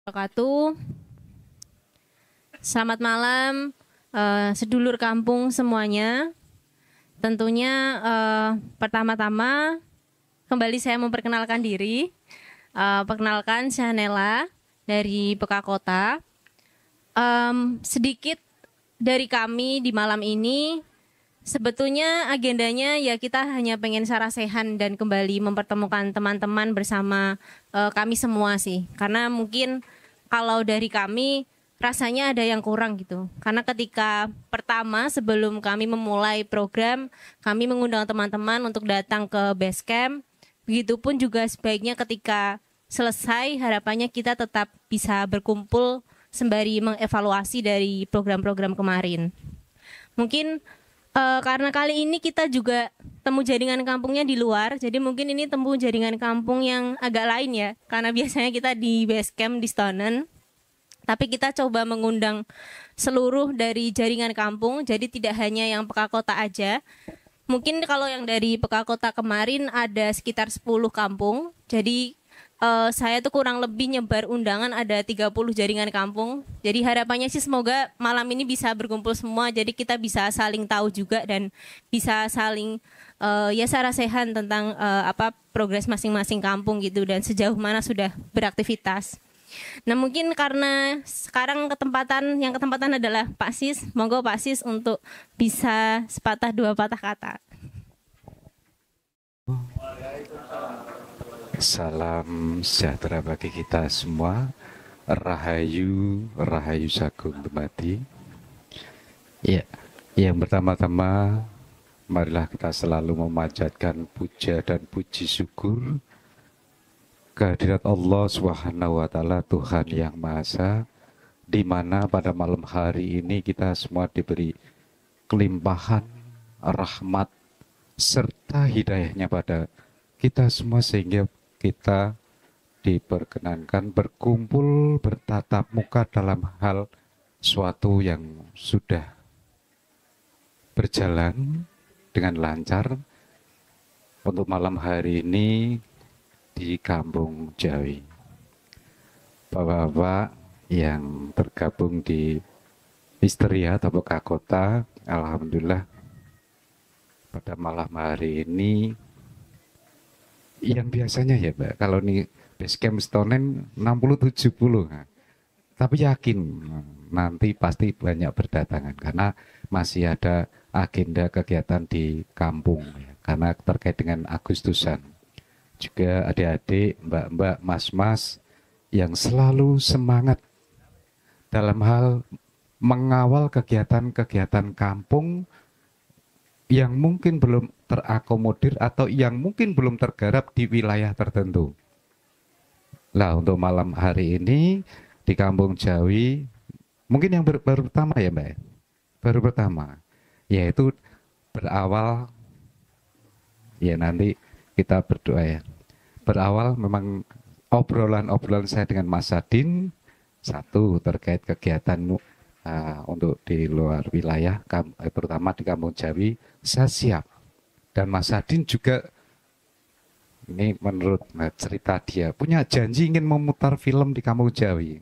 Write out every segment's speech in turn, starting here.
Wabarakatuh. Selamat malam, sedulur kampung semuanya. Tentunya pertama-tama kembali saya memperkenalkan diri. Perkenalkan saya Nela dari Pekakota. Sedikit dari kami di malam ini, sebetulnya agendanya ya kita hanya pengen sarasehan dan kembali mempertemukan teman-teman bersama kami semua sih. Karena mungkin kalau dari kami rasanya ada yang kurang gitu. Karena ketika pertama sebelum kami memulai program, kami mengundang teman-teman untuk datang ke base camp. Begitupun juga sebaiknya ketika selesai harapannya kita tetap bisa berkumpul sembari mengevaluasi dari program-program kemarin. Mungkin karena kali ini kita juga temu jaringan kampungnya di luar, jadi mungkin ini temu jaringan kampung yang agak lain ya, karena biasanya kita di base camp di Stonen, tapi kita coba mengundang seluruh dari jaringan kampung, jadi tidak hanya yang Pekakota aja. Mungkin kalau yang dari Pekakota kemarin ada sekitar 10 kampung, jadi saya tuh kurang lebih nyebar undangan ada 30 jaringan kampung. Jadi harapannya sih semoga malam ini bisa berkumpul semua. Jadi kita bisa saling tahu juga dan bisa saling ya sarasehan tentang progres masing-masing kampung gitu dan sejauh mana sudah beraktivitas. Nah mungkin karena sekarang ketempatan adalah Pak Sis. Monggo Pak Sis untuk bisa sepatah dua patah kata. Salam sejahtera bagi kita semua. Rahayu, Rahayu Sagung Dumadi. Ya, yang pertama-tama marilah kita selalu memanjatkan puja dan puji syukur kehadirat Allah Subhanahu wa taala, Tuhan yang Maha Esa, di mana pada malam hari ini kita semua diberi kelimpahan rahmat serta hidayahnya pada kita semua sehingga kita diperkenankan berkumpul bertatap muka dalam hal suatu yang sudah berjalan dengan lancar untuk malam hari ini di Kampung Jawi. Bapak-bapak yang tergabung di Histeria atau Pekakota, alhamdulillah pada malam hari ini yang biasanya ya Pak, kalau nih basecamp Stonen 60-70, tapi yakin nanti pasti banyak berdatangan karena masih ada agenda kegiatan di kampung ya, karena terkait dengan Agustusan. Juga adik-adik, mbak-mbak, mas-mas yang selalu semangat dalam hal mengawal kegiatan-kegiatan kampung yang mungkin belum terakomodir atau yang mungkin belum tergarap di wilayah tertentu. Nah, untuk malam hari ini di Kampung Jawi, mungkin yang baru pertama ya Mbak, baru pertama, yaitu berawal, ya nanti kita berdoa ya. Berawal memang obrolan saya dengan Mas Sadin, satu terkait kegiatan untuk di luar wilayah, terutama di Kampung Jawi, saya siap. Dan Mas Sadin juga, ini menurut cerita dia, punya janji ingin memutar film di Kampung Jawi.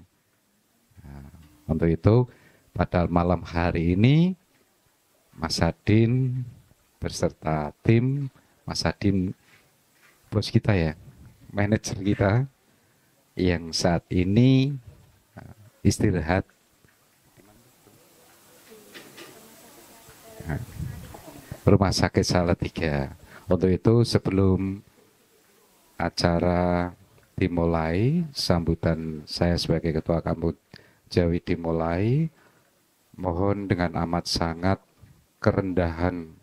Nah, untuk itu, pada malam hari ini, Mas Sadin beserta tim, Mas Sadin bos kita ya, manajer kita, yang saat ini istirahat Rumah Sakit Salatiga. Untuk itu sebelum acara dimulai, sambutan saya sebagai Ketua Kampung Jawi dimulai, mohon dengan amat sangat kerendahan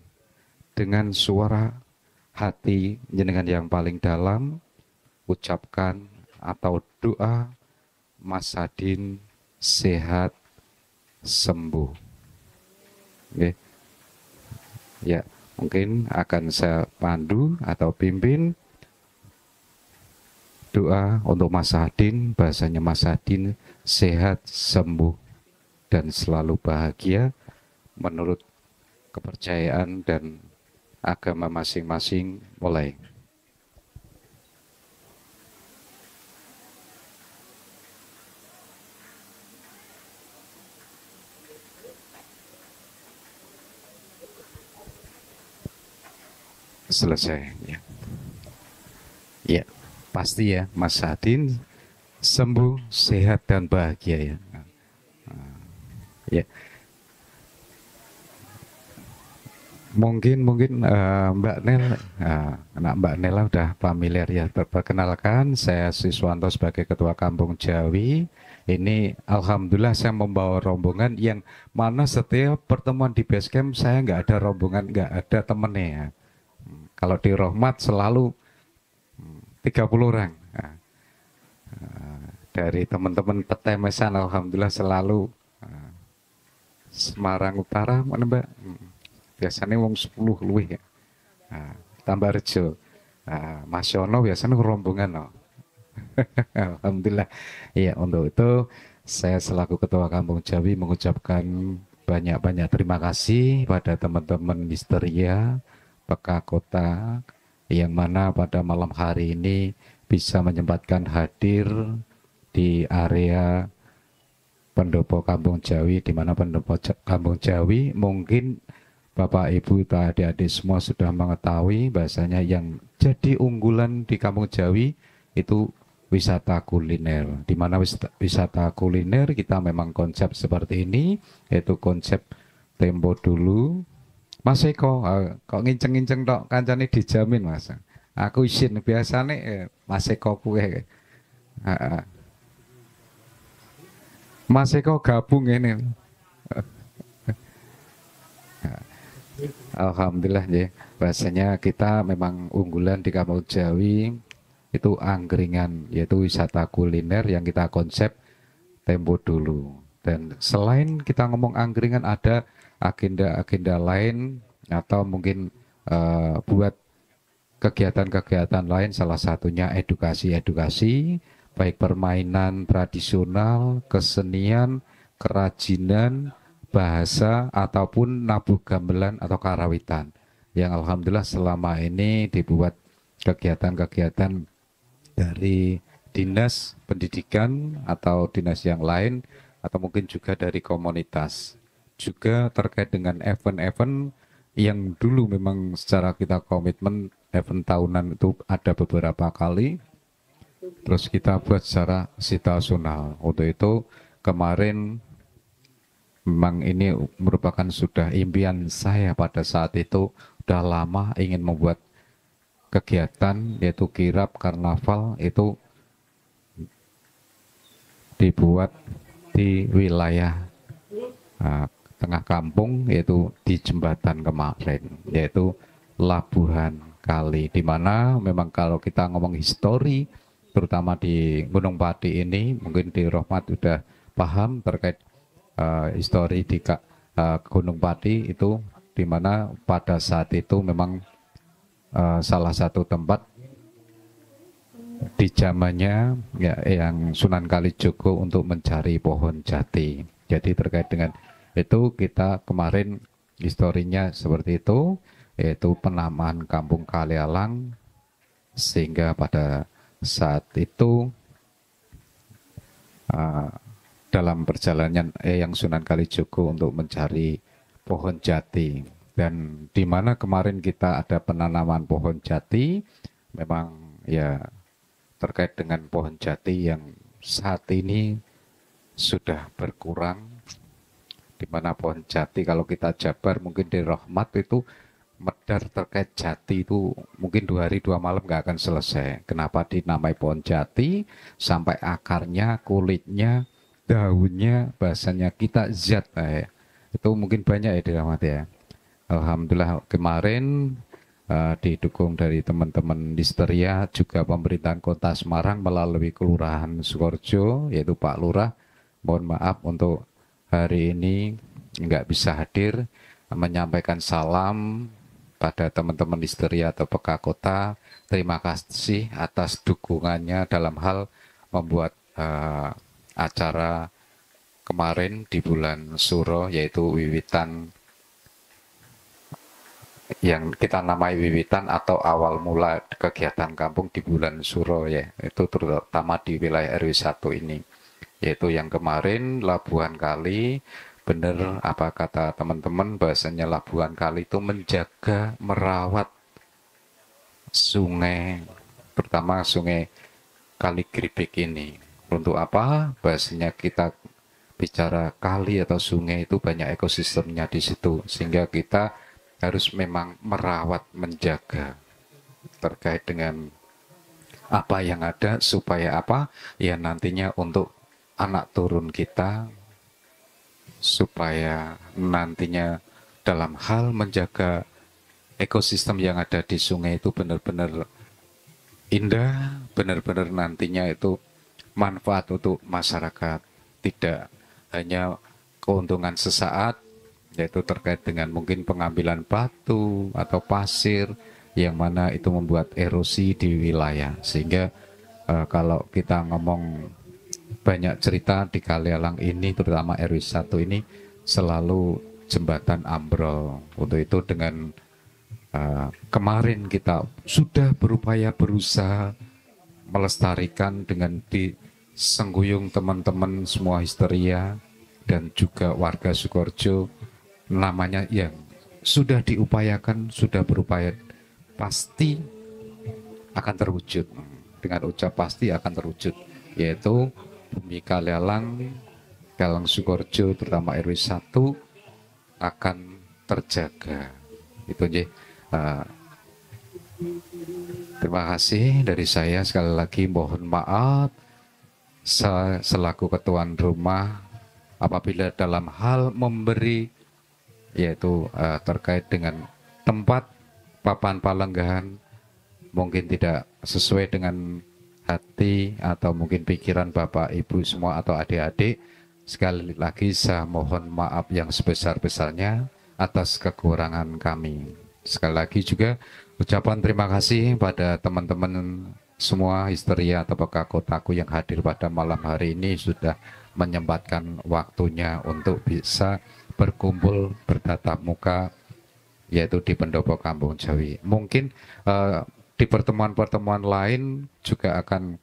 dengan suara hati jenengan yang paling dalam, ucapkan atau doa Mas Sadin sehat sembuh. Okay. Ya, mungkin akan saya pandu atau pimpin doa untuk Mas Sadin, bahasanya Mas Sadin sehat, sembuh, dan selalu bahagia menurut kepercayaan dan agama masing-masing. Mulai. selesai ya. Ya, pasti ya Mas Adin sembuh, sehat dan bahagia ya. Ya, Mbak Nel, anak Mbak Nela udah familiar ya. Perkenalkan, saya Siswanto sebagai Ketua Kampung Jawi. Ini Alhamdulillah saya membawa rombongan yang mana setiap pertemuan di base camp saya nggak ada rombongan, nggak ada temennya ya. Kalau di Rohmat selalu 30 orang. Dari teman-teman petemesan Alhamdulillah selalu Semarang Utara mana Mbak? Biasanya wong 10 luwih ya. Tambah Rejo. Mas Yono biasanya rombongan no. Alhamdulillah. Iya, untuk itu saya selaku Ketua Kampung Jawi mengucapkan banyak-banyak terima kasih pada teman-teman Histeria Peka Kota yang mana pada malam hari ini bisa menyempatkan hadir di area Pendopo Kampung Jawi, di mana Pendopo Kampung Jawi mungkin Bapak Ibu adik-adik semua sudah mengetahui bahasanya yang jadi unggulan di Kampung Jawi itu wisata kuliner. Di mana wisata kuliner kita memang konsep seperti ini, yaitu konsep tempo dulu. Mas Eko, kok nginceng-nginceng tok kancane dijamin Mas. Aku isin biasane Mas Eko kuwe. Mas Eko gabung ini. Alhamdulillah ya, bahasanya kita memang unggulan di Kampung Jawi itu angkringan, yaitu wisata kuliner yang kita konsep tempo dulu. Dan selain kita ngomong angkringan ada agenda-agenda lain atau mungkin buat kegiatan-kegiatan lain, salah satunya edukasi-edukasi, baik permainan tradisional, kesenian, kerajinan, bahasa ataupun nabuh gamelan atau karawitan yang alhamdulillah selama ini dibuat kegiatan-kegiatan dari dinas pendidikan atau dinas yang lain atau mungkin juga dari komunitas juga terkait dengan event-event yang dulu memang secara kita komitmen event tahunan itu ada beberapa kali terus kita buat secara situasional. Untuk itu kemarin memang ini merupakan sudah impian saya pada saat itu, udah lama ingin membuat kegiatan yaitu kirap karnaval itu dibuat di wilayah tengah kampung, yaitu di jembatan kemarin, yaitu Labuhan Kali, di mana memang kalau kita ngomong histori terutama di Gunung Pati ini mungkin di Rohmat sudah paham terkait histori di Gunung Pati itu, di mana pada saat itu memang salah satu tempat di zamannya ya, yang Sunan Kalijogo untuk mencari pohon jati. Jadi terkait dengan itu kita kemarin historinya seperti itu, yaitu penamaan Kampung Kalialang, sehingga pada saat itu dalam perjalanan yang Sunan Kalijogo untuk mencari pohon jati, dan di mana kemarin kita ada penanaman pohon jati, memang ya terkait dengan pohon jati yang saat ini sudah berkurang, di mana pohon jati kalau kita jabar mungkin di Rohmat itu medar terkait jati itu mungkin 2 hari 2 malam nggak akan selesai. Kenapa dinamai pohon jati? Sampai akarnya, kulitnya, daunnya, bahasanya kita zat itu mungkin banyak ya di Rohmat ya. Alhamdulillah kemarin didukung dari teman-teman Histeria juga pemerintahan Kota Semarang melalui Kelurahan Sukorejo, yaitu Pak Lurah, mohon maaf untuk hari ini nggak bisa hadir, menyampaikan salam pada teman-teman Histeria atau Peka Kota. Terima kasih atas dukungannya dalam hal membuat acara kemarin di bulan Suro, yaitu wiwitan yang kita namai wiwitan atau awal mula kegiatan kampung di bulan Suro ya, itu terutama di wilayah RW 1 ini, yaitu yang kemarin Labuhan Kali. Benar apa kata teman-teman, bahasanya Labuhan Kali itu menjaga, merawat sungai, terutama sungai Kali Gripik ini. Untuk apa? Bahasanya kita bicara kali atau sungai itu banyak ekosistemnya di situ, sehingga kita harus memang merawat, menjaga terkait dengan apa yang ada, supaya apa? Ya nantinya untuk anak turun kita, supaya nantinya dalam hal menjaga ekosistem yang ada di sungai itu benar-benar indah, benar-benar nantinya itu manfaat untuk masyarakat, tidak hanya keuntungan sesaat, yaitu terkait dengan mungkin pengambilan batu atau pasir yang mana itu membuat erosi di wilayah. Sehingga kalau kita ngomong banyak cerita di Kalialang ini, terutama RW 1 ini selalu jembatan ambrol. Untuk itu dengan kemarin kita sudah berupaya berusaha melestarikan dengan disengguyung teman-teman semua Histeria dan juga warga Sukoharjo, namanya yang sudah diupayakan, sudah berupaya, pasti akan terwujud. Dengan ucap pasti akan terwujud, yaitu bumi Kalialang, Kalialang Sukoharjo terutama RW 1 akan terjaga. Itu aja. Terima kasih dari saya. Sekali lagi mohon maaf saya selaku ketuan rumah apabila dalam hal memberi, yaitu terkait dengan tempat papan palenggahan mungkin tidak sesuai dengan hati atau mungkin pikiran Bapak Ibu semua atau adik-adik. Sekali lagi saya mohon maaf yang sebesar-besarnya atas kekurangan kami. Sekali lagi juga ucapan terima kasih pada teman-teman semua Histeria atau Peka Kotaku yang hadir pada malam hari ini, sudah menyempatkan waktunya untuk bisa berkumpul bertatap muka, yaitu di Pendopo Kampung Jawi. Mungkin di pertemuan-pertemuan lain juga akan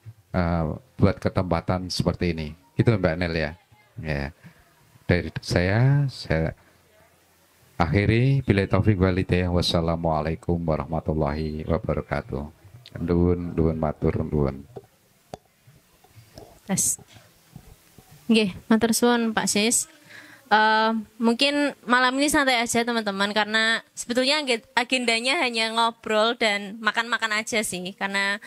buat ketempatan seperti ini. Itu Mbak Nel ya. Ya. Dari saya akhiri, bila taufik walhidayah, wassalamualaikum warahmatullahi wabarakatuh. Duun matur nuwun. Yes. Nggih, matur suwun Pak Sis. Mungkin malam ini santai aja teman-teman, karena sebetulnya agendanya hanya ngobrol dan makan-makan aja sih, karena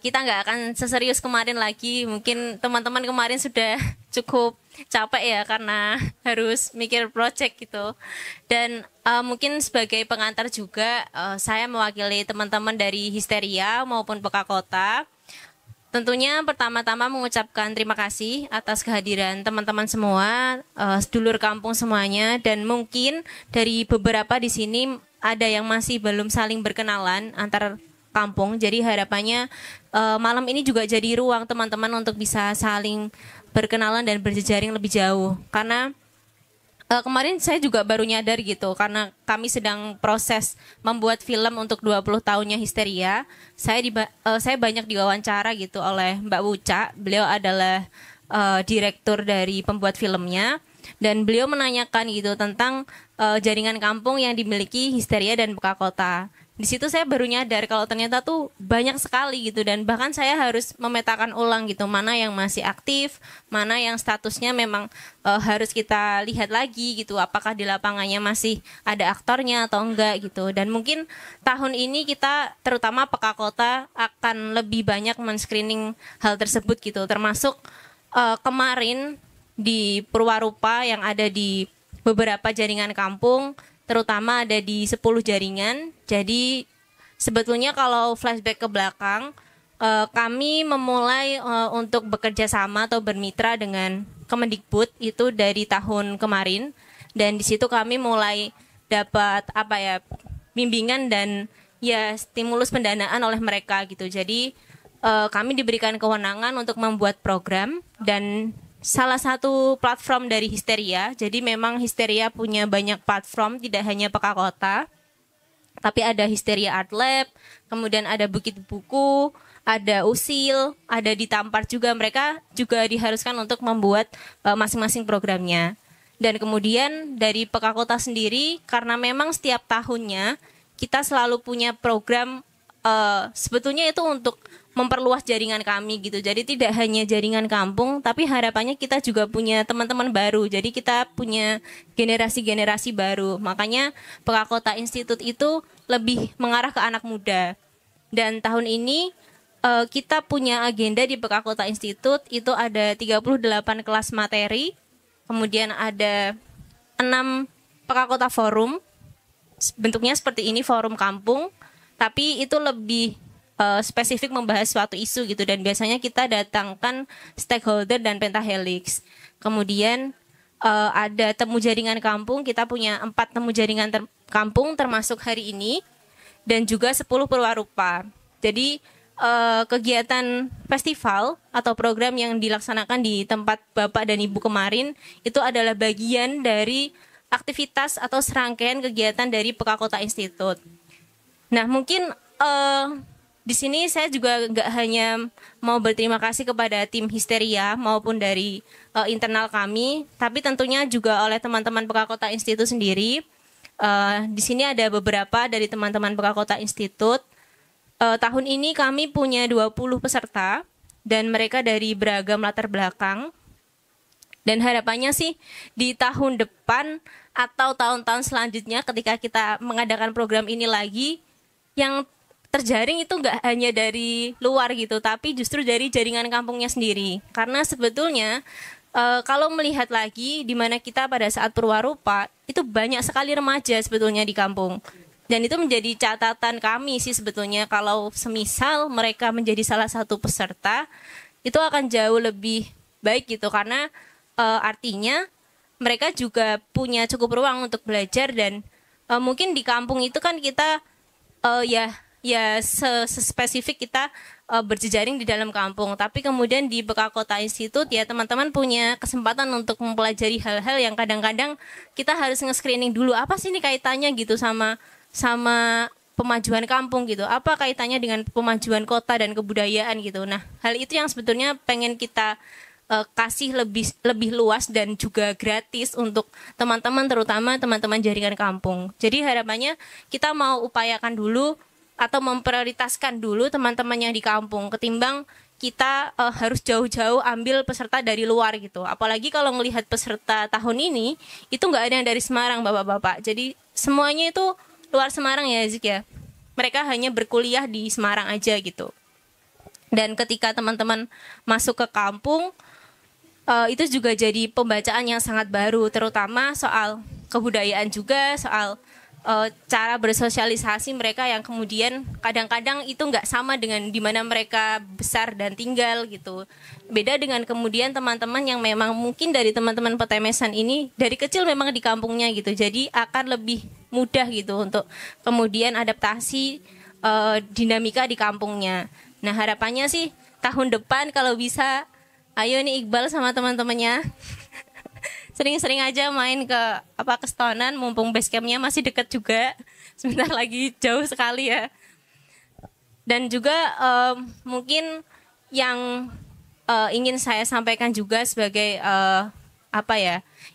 kita nggak akan seserius kemarin lagi. Mungkin teman-teman kemarin sudah cukup capek ya karena harus mikir project gitu. Dan mungkin sebagai pengantar juga saya mewakili teman-teman dari Histeria maupun Peka Kota. Tentunya pertama-tama mengucapkan terima kasih atas kehadiran teman-teman semua, sedulur kampung semuanya, dan mungkin dari beberapa di sini ada yang masih belum saling berkenalan antar kampung. Jadi harapannya malam ini juga jadi ruang teman-teman untuk bisa saling berkenalan dan berjejaring lebih jauh. Karena kemarin saya juga baru nyadar gitu, karena kami sedang proses membuat film untuk 20 tahunnya Histeria. Saya banyak diwawancara gitu oleh Mbak Wuca. Beliau adalah direktur dari pembuat filmnya, dan beliau menanyakan gitu tentang jaringan kampung yang dimiliki Histeria dan Peka Kota. Di situ saya baru nyadar kalau ternyata tuh banyak sekali gitu, dan bahkan saya harus memetakan ulang gitu mana yang masih aktif, mana yang statusnya memang harus kita lihat lagi gitu, apakah di lapangannya masih ada aktornya atau enggak gitu. Dan mungkin tahun ini kita terutama Peka Kota akan lebih banyak men-screening hal tersebut gitu, termasuk kemarin di Purwarupa yang ada di beberapa jaringan kampung, terutama ada di 10 jaringan. Jadi sebetulnya kalau flashback ke belakang, kami memulai untuk bekerja sama atau bermitra dengan Kemendikbud itu dari tahun kemarin, dan di situ kami mulai dapat bimbingan dan ya stimulus pendanaan oleh mereka gitu. Jadi kami diberikan kewenangan untuk membuat program, dan salah satu platform dari Histeria. Jadi memang Histeria punya banyak platform, tidak hanya Peka Kota, tapi ada Histeria Art Lab, kemudian ada Bukit Buku, ada Usil, ada di Tampar juga. Mereka juga diharuskan untuk membuat masing-masing programnya. Dan kemudian dari Peka Kota sendiri, karena memang setiap tahunnya kita selalu punya program sebetulnya itu untuk memperluas jaringan kami gitu. Jadi tidak hanya jaringan kampung, tapi harapannya kita juga punya teman-teman baru. Jadi kita punya generasi-generasi baru. Makanya Pekakota Institute itu lebih mengarah ke anak muda. Dan tahun ini kita punya agenda di Pekakota Institute itu ada 38 kelas materi, kemudian ada 6 Pekakota Forum. Bentuknya seperti ini, forum kampung, tapi itu lebih spesifik membahas suatu isu gitu, dan biasanya kita datangkan stakeholder dan pentahelix. Kemudian ada temu jaringan kampung, kita punya 4 temu jaringan kampung termasuk hari ini, dan juga 10 perwarupa. Jadi kegiatan festival atau program yang dilaksanakan di tempat Bapak dan Ibu kemarin itu adalah bagian dari aktivitas atau serangkaian kegiatan dari Pekakota Institute. Nah, mungkin di sini saya juga nggak hanya mau berterima kasih kepada tim Histeria maupun dari internal kami, tapi tentunya juga oleh teman-teman Pekakota Institute sendiri. Di sini ada beberapa dari teman-teman Pekakota Institute. Tahun ini kami punya 20 peserta dan mereka dari beragam latar belakang. Dan harapannya sih di tahun depan atau tahun-tahun selanjutnya ketika kita mengadakan program ini lagi, yang terjaring itu nggak hanya dari luar gitu, tapi justru dari jaringan kampungnya sendiri. Karena sebetulnya kalau melihat lagi di mana kita pada saat perwarupa, itu banyak sekali remaja sebetulnya di kampung. Dan itu menjadi catatan kami sih sebetulnya, kalau semisal mereka menjadi salah satu peserta, itu akan jauh lebih baik gitu. Karena artinya mereka juga punya cukup ruang untuk belajar, dan mungkin di kampung itu kan kita spesifik kita berjejaring di dalam kampung, tapi kemudian di Pekakota Institute ya teman-teman punya kesempatan untuk mempelajari hal-hal yang kadang-kadang kita harus nge-screening dulu, apa sih ini kaitannya gitu sama pemajuan kampung gitu, apa kaitannya dengan pemajuan kota dan kebudayaan gitu. Nah, hal itu yang sebetulnya pengen kita kasih lebih luas dan juga gratis untuk teman-teman, terutama teman-teman jaringan kampung. Jadi harapannya kita mau upayakan dulu atau memprioritaskan dulu teman-teman yang di kampung ketimbang kita harus jauh-jauh ambil peserta dari luar gitu. Apalagi kalau melihat peserta tahun ini itu nggak ada yang dari Semarang, Bapak-bapak. Jadi semuanya itu luar Semarang ya, Zik ya. Mereka hanya berkuliah di Semarang aja gitu. Dan ketika teman-teman masuk ke kampung, itu juga jadi pembacaan yang sangat baru, terutama soal kebudayaan juga, soal cara bersosialisasi mereka yang kemudian kadang-kadang itu nggak sama dengan di mana mereka besar dan tinggal gitu. Beda dengan kemudian teman-teman yang memang mungkin dari teman-teman petemesan ini dari kecil memang di kampungnya gitu, jadi akan lebih mudah gitu untuk kemudian adaptasi dinamika di kampungnya. Nah, harapannya sih tahun depan kalau bisa, ayo nih Iqbal sama teman-temannya sering-sering aja main ke Stonan, mumpung base campnya masih dekat juga, sebentar lagi jauh sekali ya. Dan juga mungkin yang ingin saya sampaikan juga sebagai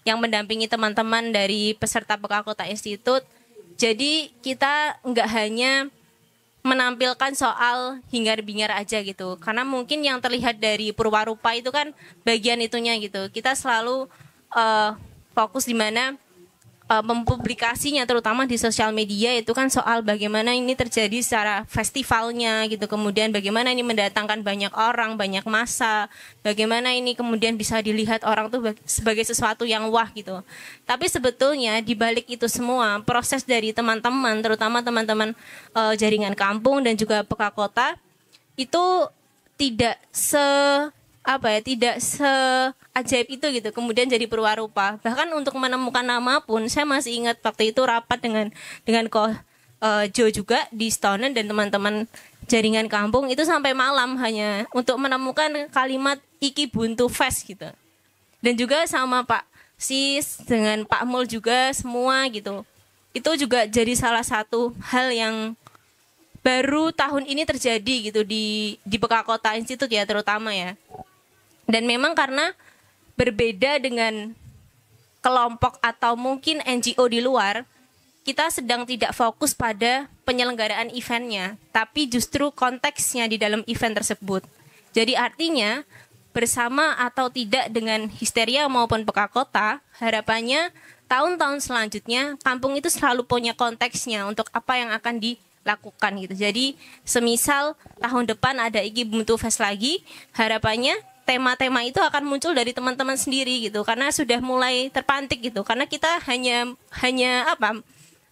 yang mendampingi teman-teman dari peserta Pekakota Institute. Jadi kita nggak hanya menampilkan soal hingar-bingar aja gitu, karena mungkin yang terlihat dari Purwarupa itu kan bagian itunya gitu. Kita selalu fokus di mana mempublikasinya, terutama di sosial media itu kan soal bagaimana ini terjadi secara festivalnya gitu, kemudian bagaimana ini mendatangkan banyak orang, banyak massa, bagaimana ini kemudian bisa dilihat orang tuh sebagai sesuatu yang wah gitu. Tapi sebetulnya di balik itu semua proses dari teman-teman, terutama teman-teman jaringan kampung dan juga Pekakota itu tidak seajaib itu gitu kemudian jadi Purwarupa. Bahkan untuk menemukan nama pun saya masih ingat waktu itu rapat dengan Ko Jo juga di Stonen dan teman-teman jaringan kampung itu sampai malam hanya untuk menemukan kalimat Iki Buntu Fest gitu. Dan juga sama Pak Sis dengan Pak Mul juga semua gitu. Itu juga jadi salah satu hal yang baru tahun ini terjadi gitu di Pekakota Institute ya terutama ya. Dan memang karena berbeda dengan kelompok atau mungkin NGO di luar, kita sedang tidak fokus pada penyelenggaraan eventnya, tapi justru konteksnya di dalam event tersebut. Jadi artinya bersama atau tidak dengan Histeria maupun Peka Kota, harapannya tahun-tahun selanjutnya kampung itu selalu punya konteksnya untuk apa yang akan dilakukan gitu. Jadi semisal tahun depan ada Iki Buntu Fest lagi, harapannya tema-tema itu akan muncul dari teman-teman sendiri gitu, karena sudah mulai terpantik gitu. Karena kita hanya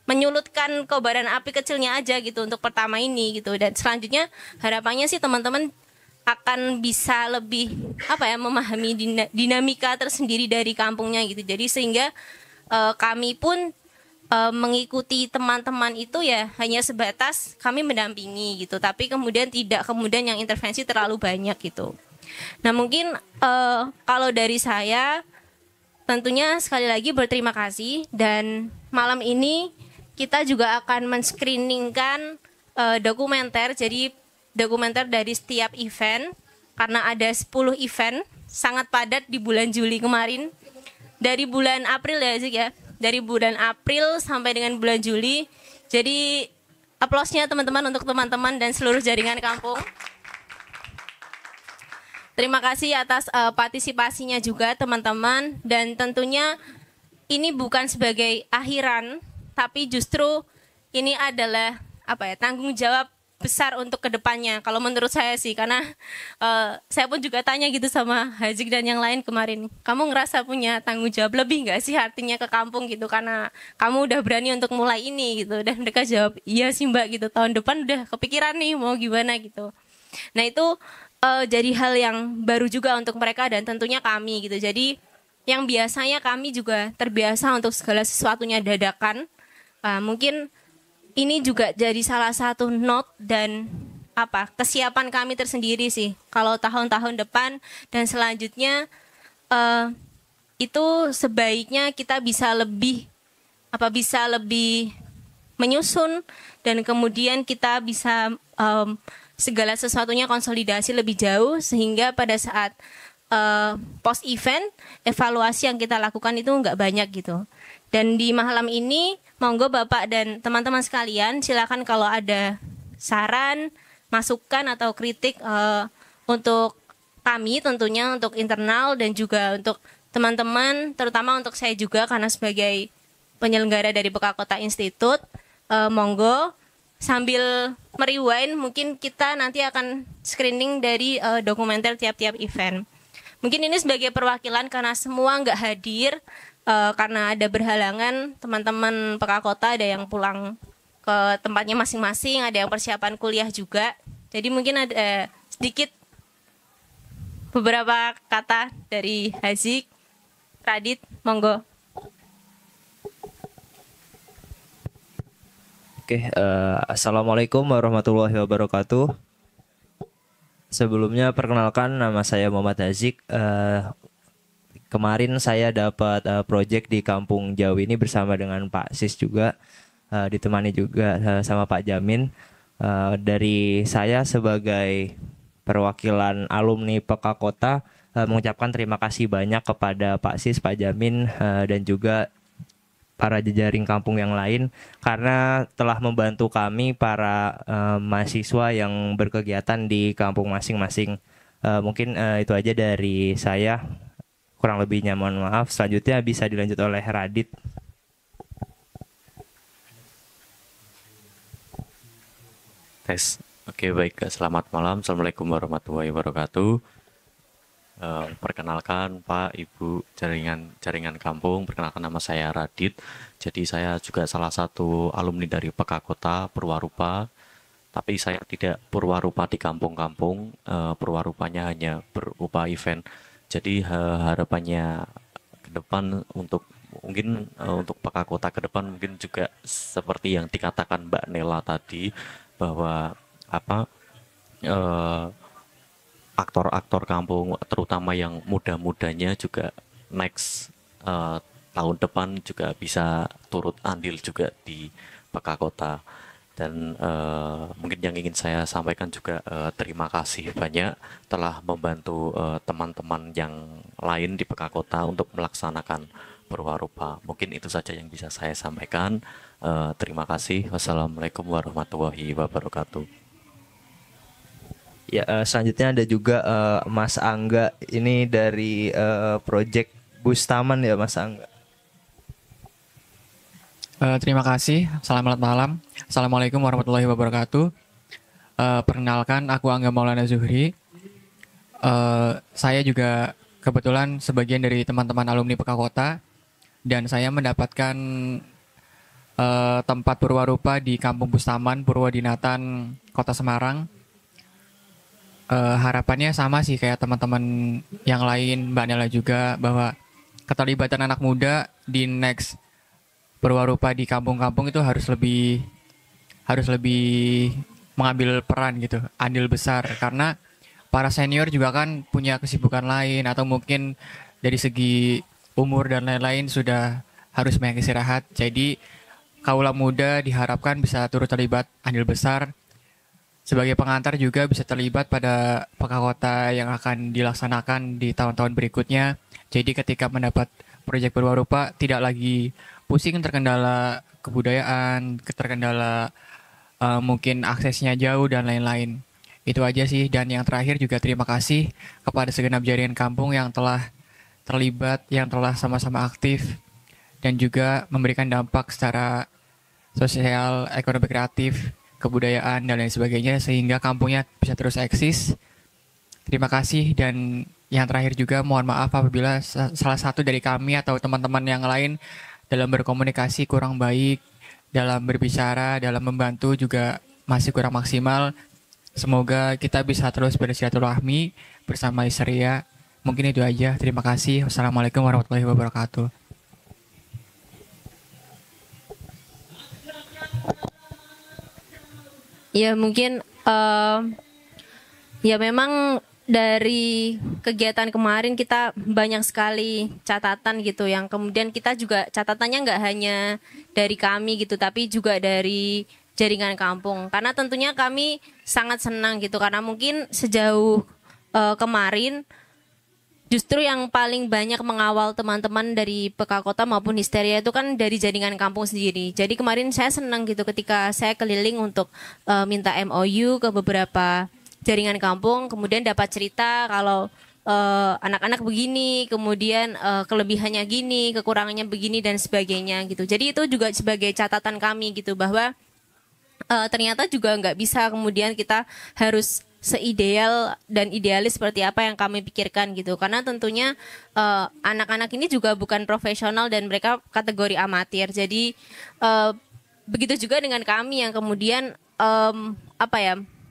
menyulutkan kobaran api kecilnya aja gitu untuk pertama ini gitu. Dan selanjutnya harapannya sih teman-teman akan bisa lebih memahami dinamika tersendiri dari kampungnya gitu. Jadi sehingga kami pun mengikuti teman-teman itu ya hanya sebatas kami mendampingi gitu. Tapi kemudian tidak yang intervensi terlalu banyak gitu. Nah mungkin kalau dari saya tentunya sekali lagi berterima kasih, dan malam ini kita juga akan men-screeningkan dokumenter. Jadi dokumenter dari setiap event, karena ada 10 event sangat padat di bulan Juli kemarin. Dari bulan April ya Zik ya, dari bulan April sampai dengan bulan Juli. Jadi aplausnya teman-teman untuk teman-teman dan seluruh jaringan kampung. Terima kasih atas partisipasinya juga teman-teman, dan tentunya ini bukan sebagai akhiran, tapi justru ini adalah tanggung jawab besar untuk kedepannya. Kalau menurut saya sih, karena saya pun juga tanya gitu sama Hazik dan yang lain kemarin, kamu ngerasa punya tanggung jawab lebih nggak sih artinya ke kampung gitu, karena kamu udah berani untuk mulai ini gitu. Dan mereka jawab, iya sih Mbak gitu, tahun depan udah kepikiran nih mau gimana gitu. Nah itu jadi hal yang baru juga untuk mereka dan tentunya kami gitu. Jadi yang biasanya kami juga terbiasa untuk segala sesuatunya dadakan, mungkin ini juga jadi salah satu note dan kesiapan kami tersendiri sih. Kalau tahun-tahun depan dan selanjutnya itu sebaiknya kita bisa lebih menyusun, dan kemudian kita bisa segala sesuatunya konsolidasi lebih jauh, sehingga pada saat post event evaluasi yang kita lakukan itu nggak banyak gitu. Dan di malam ini monggo Bapak dan teman-teman sekalian silakan kalau ada saran, masukan atau kritik untuk kami, tentunya untuk internal dan juga untuk teman-teman, terutama untuk saya juga karena sebagai penyelenggara dari Peka Kota Institute, monggo. Sambil merewind, mungkin kita nanti akan screening dari dokumenter tiap-tiap event. Mungkin ini sebagai perwakilan karena semua nggak hadir, karena ada berhalangan, teman-teman Peka Kota ada yang pulang ke tempatnya masing-masing, ada yang persiapan kuliah juga. Jadi mungkin ada sedikit beberapa kata dari Hazik, Radit, monggo. Oke, Assalamualaikum warahmatullahi wabarakatuh. Sebelumnya perkenalkan, nama saya Muhammad Hazik. Kemarin saya dapat proyek di Kampung Jawi ini bersama dengan Pak Sis juga, ditemani juga sama Pak Jamin. Dari saya sebagai perwakilan alumni Peka Kota mengucapkan terima kasih banyak kepada Pak Sis, Pak Jamin, dan juga para jejaring kampung yang lain karena telah membantu kami para mahasiswa yang berkegiatan di kampung masing-masing. Mungkin itu aja dari saya. Kurang lebihnya mohon maaf. Selanjutnya bisa dilanjut oleh Radit. Tes. Oke, baik. Selamat malam. Assalamualaikum warahmatullahi wabarakatuh. Perkenalkan Pak, Ibu, jaringan kampung. Perkenalkan, nama saya Radit. Jadi saya juga salah satu alumni dari Peka Kota Purwarupa. Tapi saya tidak purwarupa di kampung-kampung. Purwarupanya hanya berupa event. Jadi harapannya ke depan untuk Peka Kota ke depan mungkin juga seperti yang dikatakan Mbak Nela tadi, bahwa aktor-aktor kampung, terutama yang muda-mudanya juga next tahun depan juga bisa turut andil juga di Peka Kota. Dan mungkin yang ingin saya sampaikan juga terima kasih banyak telah membantu teman-teman yang lain di PK Kota untuk melaksanakan perwarupa. Mungkin itu saja yang bisa saya sampaikan. Terima kasih. Wassalamualaikum warahmatullahi wabarakatuh. Ya, selanjutnya ada juga Mas Angga, ini dari Project Bustaman ya Mas Angga. Terima kasih. Selamat malam. Assalamualaikum warahmatullahi wabarakatuh. Perkenalkan, aku Angga Maulana Zuhri. Saya juga kebetulan sebagian dari teman-teman alumni PK Kota, dan saya mendapatkan tempat purwarupa di Kampung Bustaman, Purwodinatan, Kota Semarang. Harapannya sama sih kayak teman-teman yang lain, Mbak Nela juga, bahwa keterlibatan anak muda di next perwarupa di kampung-kampung itu harus lebih mengambil peran gitu, andil besar, karena para senior juga kan punya kesibukan lain, atau mungkin dari segi umur dan lain-lain sudah harus banyak istirahat. Jadi kaula muda diharapkan bisa turut terlibat andil besar. Sebagai pengantar juga bisa terlibat pada PK Kota yang akan dilaksanakan di tahun-tahun berikutnya. Jadi ketika mendapat proyek perwarupa tidak lagi pusing terkendala kebudayaan, terkendala mungkin aksesnya jauh dan lain-lain. Itu aja sih. Dan yang terakhir juga terima kasih kepada segenap jaringan kampung yang telah terlibat, yang telah sama-sama aktif dan juga memberikan dampak secara sosial, ekonomi kreatif, kebudayaan dan lain sebagainya sehingga kampungnya bisa terus eksis. Terima kasih. Dan yang terakhir juga mohon maaf apabila salah satu dari kami atau teman-teman yang lain dalam berkomunikasi kurang baik, dalam berbicara, dalam membantu juga masih kurang maksimal. Semoga kita bisa terus bersilaturahmi bersama Histeria. Mungkin itu aja. Terima kasih. Wassalamualaikum warahmatullahi wabarakatuh. Ya mungkin ya memang dari kegiatan kemarin kita banyak sekali catatan gitu yang kemudian kita juga catatannya nggak hanya dari kami gitu tapi juga dari jaringan kampung, karena tentunya kami sangat senang gitu karena mungkin sejauh kemarin justru yang paling banyak mengawal teman-teman dari PK Kota maupun Histeria itu kan dari jaringan kampung sendiri. Jadi kemarin saya senang gitu ketika saya keliling untuk minta MOU ke beberapa jaringan kampung, kemudian dapat cerita kalau anak-anak begini, kemudian kelebihannya gini, kekurangannya begini dan sebagainya gitu. Jadi itu juga sebagai catatan kami gitu bahwa ternyata juga nggak bisa kemudian kita harus seideal dan idealis seperti apa yang kami pikirkan gitu, karena tentunya anak-anak ini juga bukan profesional dan mereka kategori amatir. Jadi begitu juga dengan kami yang kemudian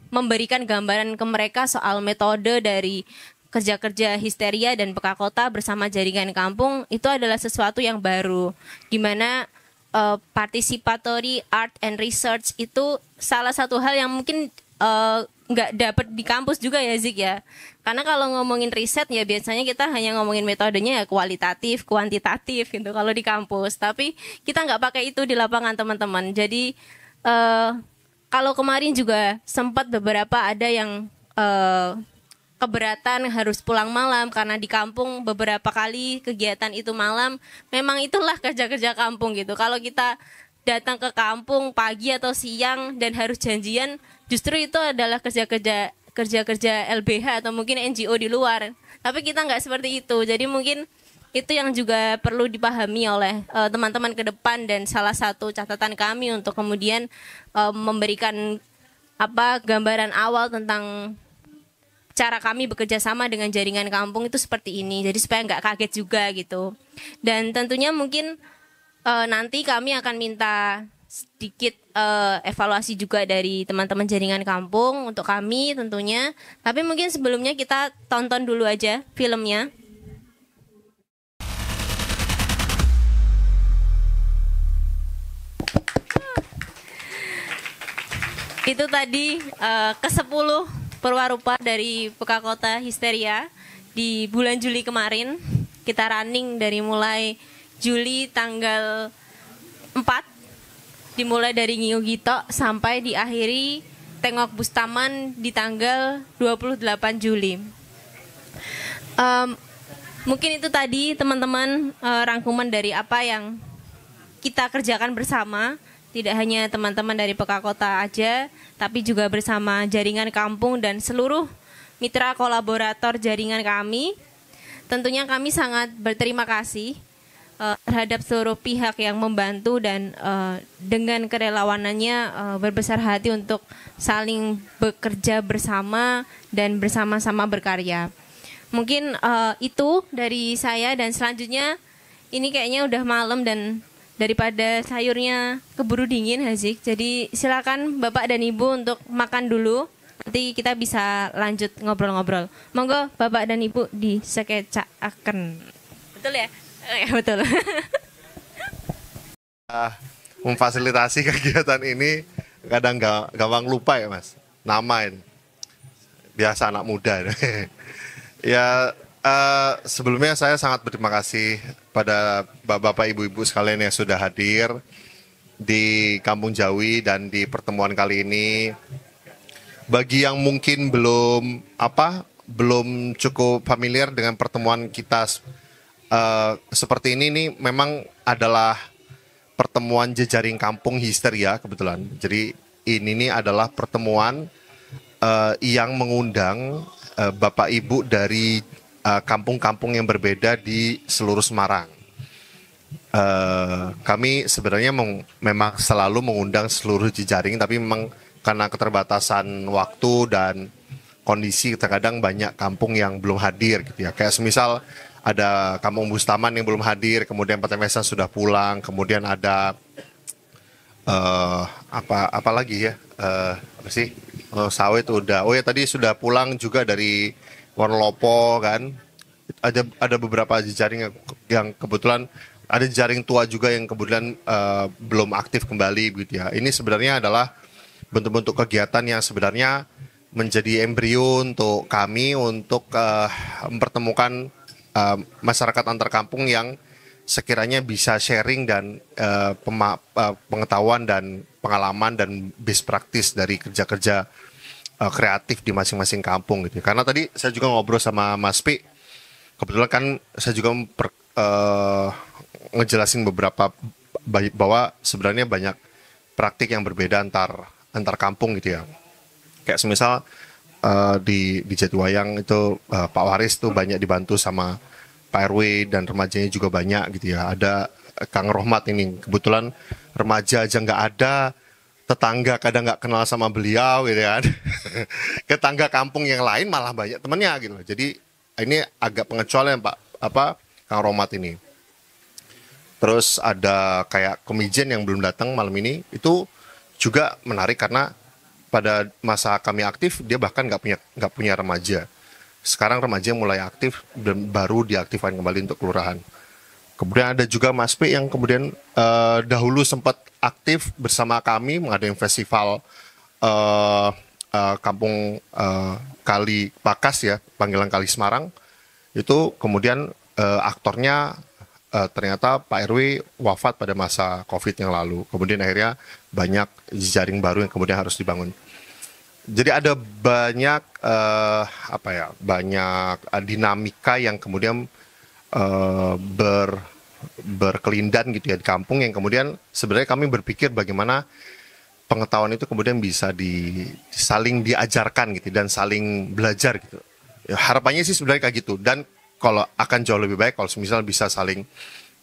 memberikan gambaran ke mereka soal metode dari kerja-kerja Histeria dan PK Kota bersama jaringan kampung. Itu adalah sesuatu yang baru, di mana participatory art and research itu salah satu hal yang mungkin nggak dapat di kampus juga ya Zik ya. Karena kalau ngomongin riset ya biasanya kita hanya ngomongin metodenya ya kualitatif, kuantitatif gitu kalau di kampus. Tapi kita nggak pakai itu di lapangan teman-teman. Jadi kalau kemarin juga sempat beberapa ada yang keberatan harus pulang malam karena di kampung beberapa kali kegiatan itu malam. Memang itulah kerja-kerja kampung gitu. Kalau kita datang ke kampung pagi atau siang dan harus janjian, justru itu adalah kerja-kerja LBH atau mungkin NGO di luar. Tapi kita nggak seperti itu. Jadi mungkin itu yang juga perlu dipahami oleh teman-teman ke depan, dan salah satu catatan kami untuk kemudian memberikan gambaran awal tentang cara kami bekerja sama dengan jaringan kampung itu seperti ini. Jadi supaya nggak kaget juga gitu. Dan tentunya mungkin nanti kami akan minta sedikit evaluasi juga dari teman-teman jaringan kampung untuk kami tentunya. Tapi mungkin sebelumnya kita tonton dulu aja filmnya. Itu tadi ke-10 perwarupa dari PK Kota Histeria di bulan Juli kemarin. Kita running dari mulai Juli tanggal 4 dimulai dari Ngiu Gito sampai diakhiri Tengok Bustaman di tanggal 28 Juli. Mungkin itu tadi teman-teman rangkuman dari apa yang kita kerjakan bersama. Tidak hanya teman-teman dari PK Kota aja, tapi juga bersama jaringan kampung dan seluruh mitra kolaborator jaringan kami. Tentunya kami sangat berterima kasih terhadap seluruh pihak yang membantu dan dengan kerelawanannya berbesar hati untuk saling bekerja bersama dan bersama-sama berkarya. Mungkin itu dari saya, dan selanjutnya ini kayaknya udah malam dan daripada sayurnya keburu dingin Hazik. Jadi silakan Bapak dan Ibu untuk makan dulu. Nanti kita bisa lanjut ngobrol-ngobrol. Monggo Bapak dan Ibu disekecaaken. Betul ya? Ya betul. Memfasilitasi kegiatan ini kadang gampang lupa ya Mas. Nama ini. Biasa anak muda. Ya, sebelumnya saya sangat berterima kasih pada bapak-bapak, ibu-ibu sekalian yang sudah hadir di Kampung Jawi dan di pertemuan kali ini. Bagi yang mungkin belum cukup familiar dengan pertemuan kita seperti ini nih, memang adalah pertemuan jejaring kampung histeria kebetulan. Jadi ini nih adalah pertemuan yang mengundang bapak ibu dari kampung-kampung yang berbeda di seluruh Semarang. Kami sebenarnya memang selalu mengundang seluruh jejaring, tapi memang karena keterbatasan waktu dan kondisi terkadang banyak kampung yang belum hadir gitu ya. Kayak semisal ada Kampung Bustaman yang belum hadir, kemudian Petemesa sudah pulang, kemudian ada apa lagi ya? Apa sih? Sawit udah. Oh ya, tadi sudah pulang juga dari Wonolopo kan. Ada beberapa jejaring yang kebetulan, ada jejaring tua juga yang kebetulan belum aktif kembali gitu ya. Ini sebenarnya adalah bentuk-bentuk kegiatan yang sebenarnya menjadi embrio untuk kami untuk mempertemukan masyarakat antar kampung yang sekiranya bisa sharing dan pengetahuan dan pengalaman dan best practice dari kerja-kerja kreatif di masing-masing kampung gitu. Karena tadi saya juga ngobrol sama Mas Pi, kebetulan kan saya juga ngejelasin beberapa bahwa sebenarnya banyak praktik yang berbeda antar kampung gitu ya. Kayak semisal di Jatiwayang itu Pak Waris tuh banyak dibantu sama Pak RW dan remajanya juga banyak gitu ya. Ada Kang Rohmat ini, kebetulan remaja aja nggak ada, tetangga kadang nggak kenal sama beliau gitu kan. Tetangga kampung yang lain malah banyak temennya gitu. Jadi ini agak pengecualian Kang Rohmat ini. Terus ada kayak Komijen yang belum datang malam ini, itu juga menarik karena pada masa kami aktif dia bahkan nggak punya remaja. Sekarang remaja mulai aktif dan baru diaktifkan kembali untuk kelurahan. Kemudian ada juga Mas P yang kemudian dahulu sempat aktif bersama kami mengadakan festival Kampung Kali Pakas ya, panggilan Kali Semarang. Itu kemudian aktornya ternyata Pak RW wafat pada masa COVID yang lalu. Kemudian akhirnya banyak jejaring baru yang kemudian harus dibangun. Jadi ada banyak banyak dinamika yang kemudian berkelindan gitu ya di kampung, yang kemudian sebenarnya kami berpikir bagaimana pengetahuan itu kemudian bisa saling diajarkan gitu dan saling belajar gitu. Ya, harapannya sih sebenarnya kayak gitu, dan kalau akan jauh lebih baik kalau misalnya bisa saling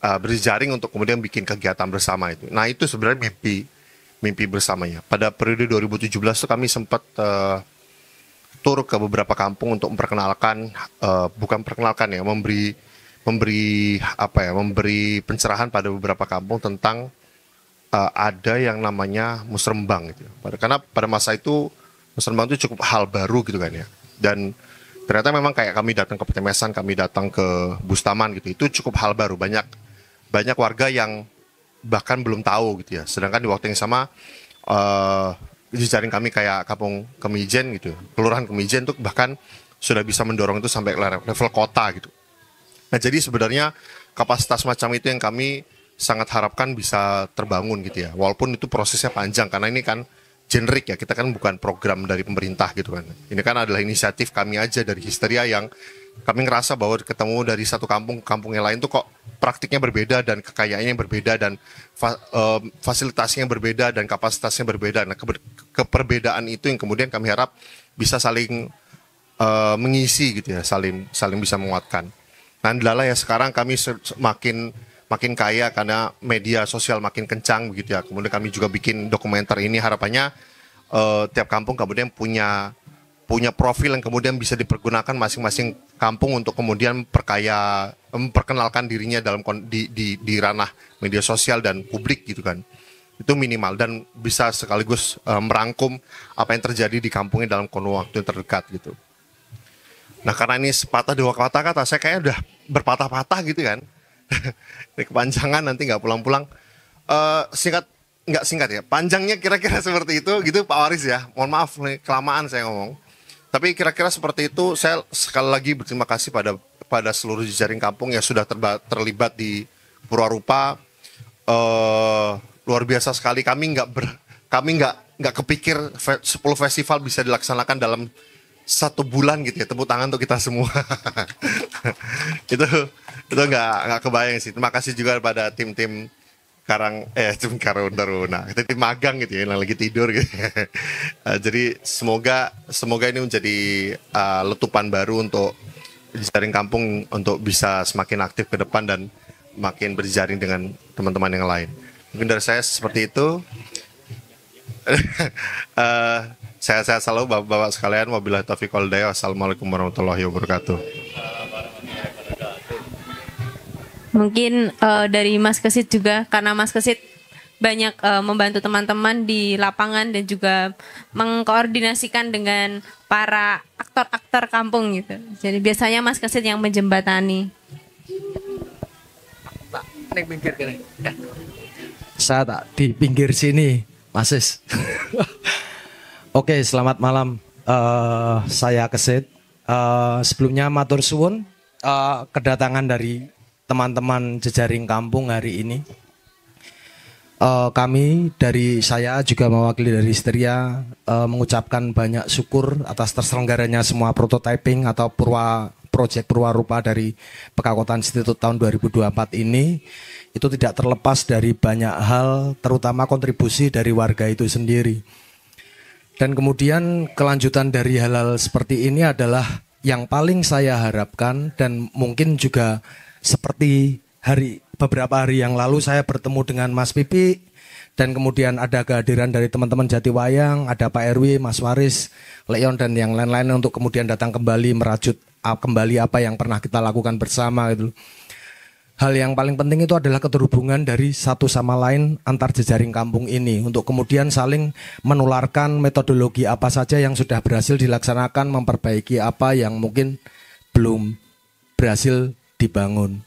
berjejaring untuk kemudian bikin kegiatan bersama itu. Nah itu sebenarnya mimpi bersamanya. Pada periode 2017 itu kami sempat tur ke beberapa kampung untuk memperkenalkan, memberi pencerahan pada beberapa kampung tentang ada yang namanya musrembang gitu. Karena pada masa itu musrembang itu cukup hal baru gitu kan ya. Dan ternyata memang kayak kami datang ke Petemesan, kami datang ke Bustaman gitu, itu cukup hal baru. Banyak warga yang bahkan belum tahu gitu ya. Sedangkan di waktu yang sama jejaring kami kayak Kampung Kemijen gitu, Kelurahan Kemijen tuh bahkan sudah bisa mendorong itu sampai level kota gitu. Nah jadi sebenarnya kapasitas macam itu yang kami sangat harapkan bisa terbangun gitu ya. Walaupun itu prosesnya panjang karena ini kan generik ya, kita kan bukan program dari pemerintah gitu kan. Ini kan adalah inisiatif kami aja dari Histeria yang kami ngerasa bahwa ketemu dari satu kampung ke kampung yang lain tuh kok praktiknya berbeda dan kekayaannya berbeda dan fasilitasnya berbeda dan kapasitasnya berbeda. Nah, keperbedaan itu yang kemudian kami harap bisa saling mengisi gitu ya, saling bisa menguatkan. Nah, adalah ya sekarang kami makin kaya karena media sosial makin kencang begitu ya. Kemudian kami juga bikin dokumenter ini, harapannya tiap kampung kemudian punya profil yang kemudian bisa dipergunakan masing-masing kampung untuk kemudian memperkenalkan dirinya dalam di ranah media sosial dan publik gitu kan. Itu minimal dan bisa sekaligus merangkum apa yang terjadi di kampungnya dalam kurun waktu yang terdekat gitu. Nah, karena ini sepatah dua kata-kata, saya kayaknya udah berpatah-patah gitu kan. Ini kepanjangan nanti nggak pulang-pulang. Nggak singkat ya, panjangnya kira-kira seperti itu gitu Pak Waris ya. Mohon maaf nih, kelamaan saya ngomong. Tapi kira-kira seperti itu. Saya sekali lagi berterima kasih pada seluruh jejaring kampung yang sudah terlibat di Purwarupa. Luar biasa sekali. Kami nggak kepikir 10 festival bisa dilaksanakan dalam 1 bulan gitu ya. Tepuk tangan untuk kita semua. itu nggak kebayang sih. Terima kasih juga pada tim tim Taruna, kita tim magang gitu ya, yang lagi tidur gitu. Jadi semoga ini menjadi letupan baru untuk jejaring kampung untuk bisa semakin aktif ke depan dan makin berjejaring dengan teman-teman yang lain. Mungkin dari saya seperti itu. Saya selalu bapak sekalian, wabillahi taufiq wal hidayah. Wassalamualaikum warahmatullahi wabarakatuh. Mungkin dari Mas Kesit juga, karena Mas Kesit banyak membantu teman-teman di lapangan dan juga mengkoordinasikan dengan para aktor-aktor kampung gitu. Jadi biasanya Mas Kesit yang menjembatani. Saya tak di pinggir sini, Mas Sis. Oke, selamat malam. Saya Kesit. Sebelumnya matur suwun kedatangan dari teman-teman jejaring kampung hari ini. Kami dari saya juga mewakili dari Histeria mengucapkan banyak syukur atas terselenggaranya semua prototyping atau proyek Purwarupa dari PK Institute tahun 2024 ini. Itu tidak terlepas dari banyak hal, terutama kontribusi dari warga itu sendiri. Dan kemudian kelanjutan dari hal-hal seperti ini adalah yang paling saya harapkan, dan mungkin juga seperti beberapa hari yang lalu saya bertemu dengan Mas Pipi, dan kemudian ada kehadiran dari teman-teman Jatiwayang, ada Pak RW, Mas Waris, Leon, dan yang lain-lain untuk kemudian datang kembali merajut kembali apa yang pernah kita lakukan bersama gitu. Hal yang paling penting itu adalah keterhubungan dari satu sama lain antar jejaring kampung ini untuk kemudian saling menularkan metodologi apa saja yang sudah berhasil dilaksanakan, memperbaiki apa yang mungkin belum berhasil dibangun.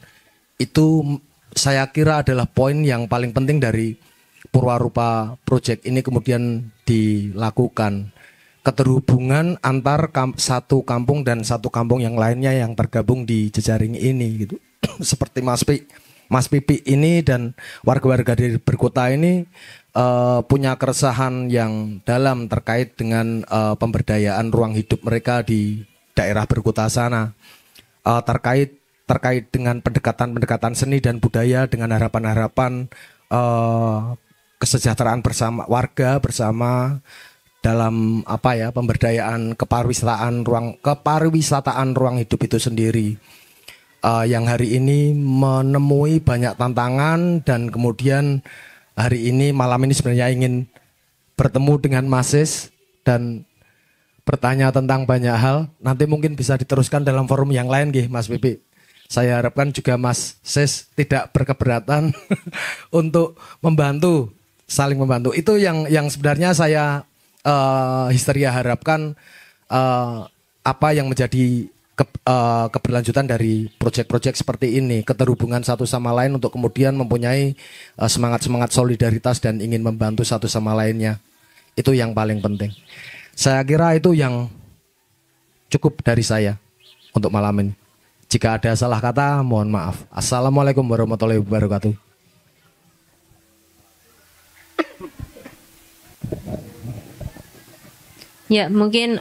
Itu saya kira adalah poin yang paling penting dari Purwarupa Project ini kemudian dilakukan. Keterhubungan antar satu kampung dan satu kampung yang lainnya yang tergabung di jejaring ini gitu. Seperti Mas Pipi ini dan warga-warga di berkota ini punya keresahan yang dalam terkait dengan pemberdayaan ruang hidup mereka di daerah berkota sana. Terkait dengan pendekatan seni dan budaya dengan harapan-harapan kesejahteraan bersama warga bersama dalam pemberdayaan kepariwisataan ruang hidup itu sendiri. Yang hari ini menemui banyak tantangan, dan kemudian hari ini malam ini sebenarnya ingin bertemu dengan Mas Sis dan bertanya tentang banyak hal. Nanti mungkin bisa diteruskan dalam forum yang lain nggih, Mas Pipi. Saya harapkan juga Mas Sis tidak berkeberatan untuk saling membantu. Itu yang sebenarnya saya Histeria harapkan, apa yang menjadi keberlanjutan dari proyek-proyek seperti ini, keterhubungan satu sama lain untuk kemudian mempunyai semangat-semangat solidaritas dan ingin membantu satu sama lainnya. Itu yang paling penting. Saya kira itu yang cukup dari saya untuk malam ini. Jika ada salah kata, mohon maaf. Assalamualaikum warahmatullahi wabarakatuh. Ya, mungkin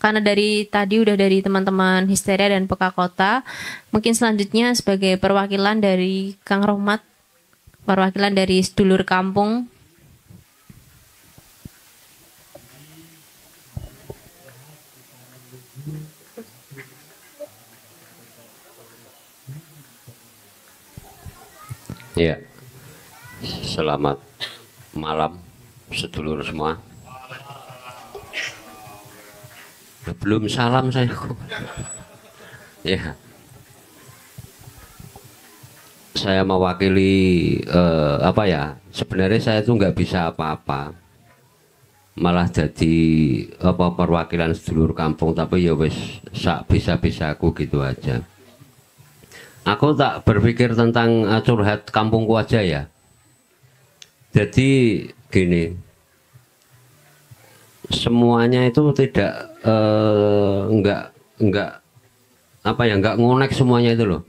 karena dari tadi udah dari teman-teman Histeria dan PK Kota, mungkin selanjutnya sebagai perwakilan dari Kang Rohmat, perwakilan dari sedulur kampung. Ya, selamat malam sedulur semua. Belum salam saya. Ya, saya mewakili apa ya? Sebenarnya saya tuh nggak bisa apa-apa, malah jadi apa perwakilan sedulur kampung. Tapi ya wes sak bisa-bisa aku gitu aja. Aku tak berpikir tentang curhat kampungku aja ya. Jadi gini, semuanya itu tidak enggak apa ya, enggak ngonek semuanya itu loh.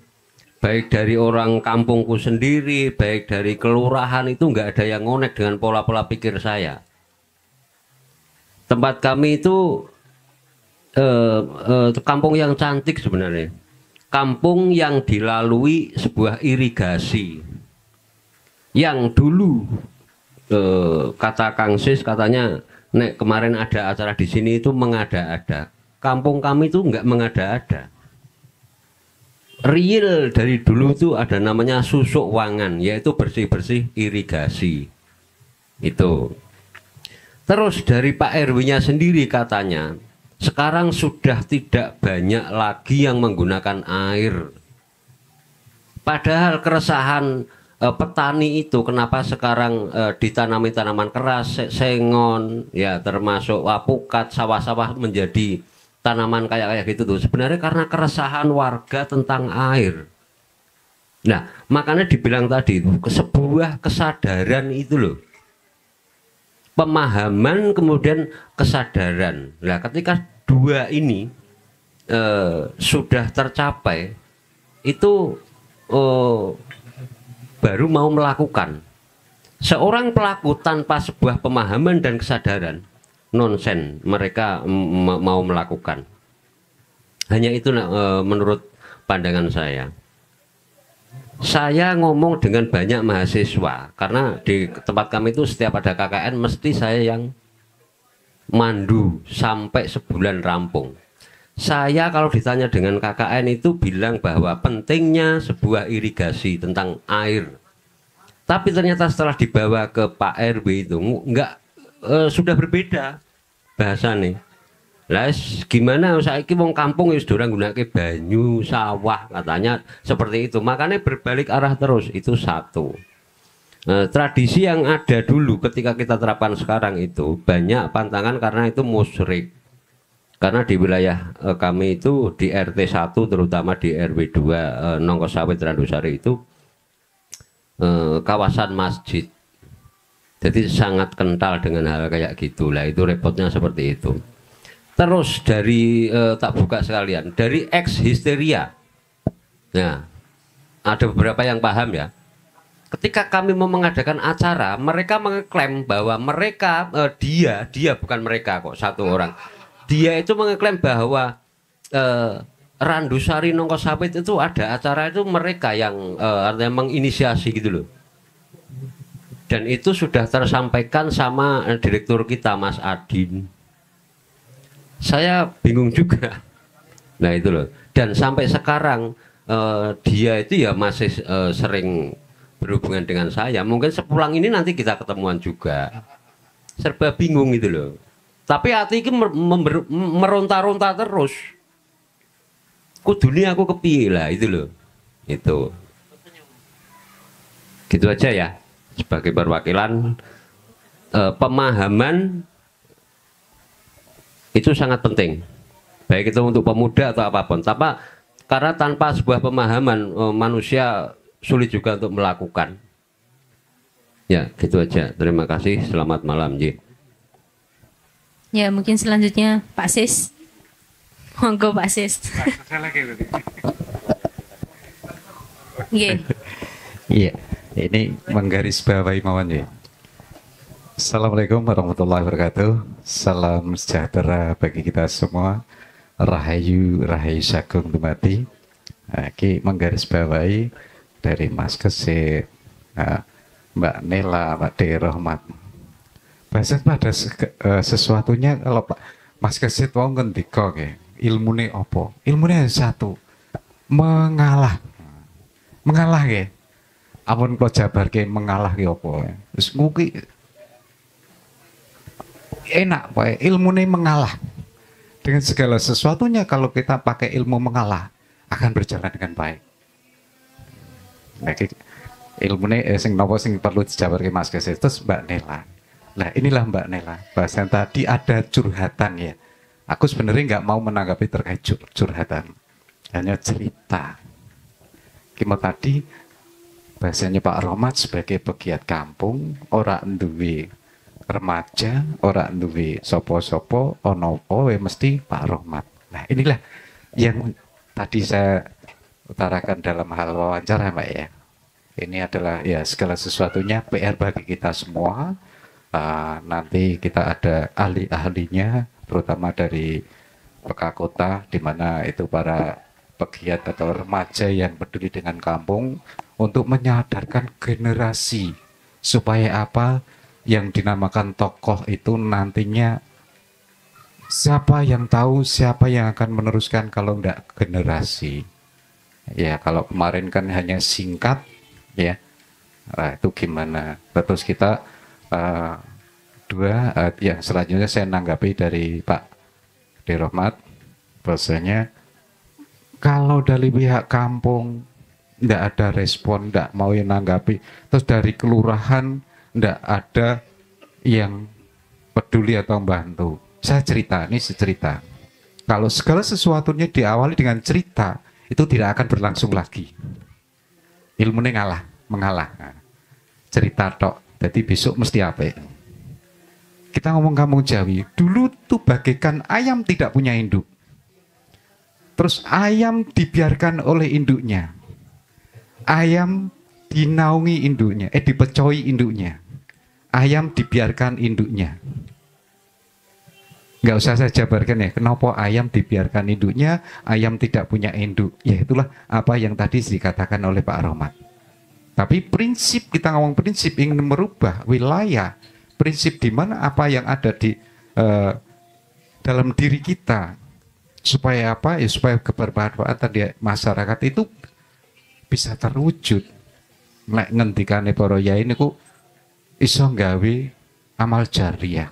Baik dari orang kampungku sendiri, baik dari kelurahan itu enggak ada yang ngonek dengan pola-pola pikir saya. Tempat kami itu kampung yang cantik sebenarnya. Kampung yang dilalui sebuah irigasi yang dulu kata Kang Sis katanya nek kemarin ada acara di sini itu mengada-ada. Kampung kami itu enggak mengada-ada. Real dari dulu itu ada namanya susuk wangan, yaitu bersih-bersih irigasi. Itu. Terus dari Pak RW-nya sendiri katanya sekarang sudah tidak banyak lagi yang menggunakan air. Padahal keresahan petani itu kenapa sekarang ditanami tanaman keras, sengon, ya termasuk wapukat, sawah-sawah menjadi tanaman kayak gitu tuh. Sebenarnya karena keresahan warga tentang air. Nah, makanya dibilang tadi itu sebuah kesadaran itu loh. Pemahaman kemudian kesadaran. Nah, ketika dua ini sudah tercapai, itu baru mau melakukan. Seorang pelaku tanpa sebuah pemahaman dan kesadaran, nonsen mereka mau melakukan. Hanya itu menurut pandangan saya. Saya ngomong dengan banyak mahasiswa karena di tempat kami itu setiap ada KKN mesti saya yang mandu sampai sebulan rampung. Saya kalau ditanya dengan KKN itu bilang bahwa pentingnya sebuah irigasi tentang air. Tapi ternyata setelah dibawa ke Pak RW itu enggak sudah berbeda bahasanya. Lah gimana saiki wong kampung wis ora nggunakake banyu sawah katanya seperti itu. Makanya berbalik arah terus itu satu. Tradisi yang ada dulu ketika kita terapkan sekarang itu banyak pantangan karena itu musyrik. Karena di wilayah kami itu di RT 1 terutama di RW 2 Nongkosawit Randusari itu kawasan masjid. Jadi sangat kental dengan hal kayak gitulah, itu repotnya seperti itu. Terus dari tak buka sekalian dari ex histeria. Nah, ada beberapa yang paham ya. Ketika kami mau mengadakan acara, mereka mengklaim bahwa mereka dia bukan mereka kok satu orang. Dia itu mengklaim bahwa Randusari Nongkosawit itu ada acara itu mereka yang artinya menginisiasi gitu loh. Dan itu sudah tersampaikan sama direktur kita Mas Adin. Saya bingung juga. Nah itu loh. Dan sampai sekarang dia itu ya masih sering berhubungan dengan saya. Mungkin sepulang ini nanti kita ketemuan juga. Serba bingung gitu loh. Tapi hati ini meronta-ronta terus. Kudune aku kepiye lah itu loh. Itu. Gitu aja ya. Sebagai perwakilan pemahaman itu sangat penting, baik itu untuk pemuda atau apapun. Karena tanpa sebuah pemahaman manusia sulit juga untuk melakukan. Ya, gitu aja. Terima kasih. Selamat malam, Ji. Ya, mungkin selanjutnya Pak Sis. Monggo Pak Sis. Iya, ini menggarisbawahi mawon ya. Assalamualaikum warahmatullahi wabarakatuh. Salam sejahtera bagi kita semua. Rahayu, rahayu sagung dumati. Ki menggarisbawahi dari Mas Kesit, Mbak Nela, Mbak Dewi Rahmat. Bahasa pada sesuatunya kalau Pak Mas Kesit wong ngendika nggih, ilmune apa? Ilmune satu. Mengalah. Mengalah nggih. Ampun kula jabarke mengalah ki apa. Terus nguki enak Pak, ilmune mengalah. Dengan segala sesuatunya kalau kita pakai ilmu mengalah akan berjalan dengan baik. Nah, ilmune sing napa sing perlu dijabarke Mas Kesit terus Mbak Nela. Nah, inilah Mbak Nela. Bahasan tadi ada curhatan ya. Aku sebenarnya nggak mau menanggapi terkait curhatan. Hanya cerita. Kimo tadi bahasanya Pak Rohmat sebagai pegiat kampung, ora duwe remaja, ora duwe sopo-sopo, ono mesti Pak Rohmat. Nah, inilah yang tadi saya utarakan dalam hal wawancara Mbak ya. Ini adalah ya segala sesuatunya PR bagi kita semua. Nanti kita ada ahli-ahlinya, terutama dari PK Kota, di mana itu para pegiat atau remaja yang peduli dengan kampung untuk menyadarkan generasi supaya apa yang dinamakan tokoh itu nantinya siapa yang tahu, siapa yang akan meneruskan kalau enggak generasi. Ya kalau kemarin kan hanya singkat ya, nah, itu gimana? Terus kita yang selanjutnya saya nanggapi dari Pak Dirahmat, bahwasanya kalau dari pihak kampung tidak ada respon, tidak mau yang nanggapi, terus dari kelurahan tidak ada yang peduli atau membantu. Saya cerita, ini cerita. Kalau segala sesuatunya diawali dengan cerita, itu tidak akan berlangsung lagi. Ilmunya mengalah. Nah, cerita tok. Jadi besok mesti apa? Kita ngomong kampung Jawi, dulu tuh bagaikan ayam tidak punya induk. Terus ayam dibiarkan oleh induknya. Ayam dinaungi induknya, dipecoi induknya. Ayam dibiarkan induknya. Nggak usah saya jabarkan ya, kenapa ayam dibiarkan induknya, ayam tidak punya induk. Ya itulah apa yang tadi dikatakan oleh Pak Rohmat. Tapi prinsip, kita ngomong prinsip ingin merubah wilayah, prinsip di mana apa yang ada di dalam diri kita, supaya apa? Ya supaya kebermanfaatan di masyarakat itu bisa terwujud. Nek ngendikane para yai niku iso gawe amal jariah,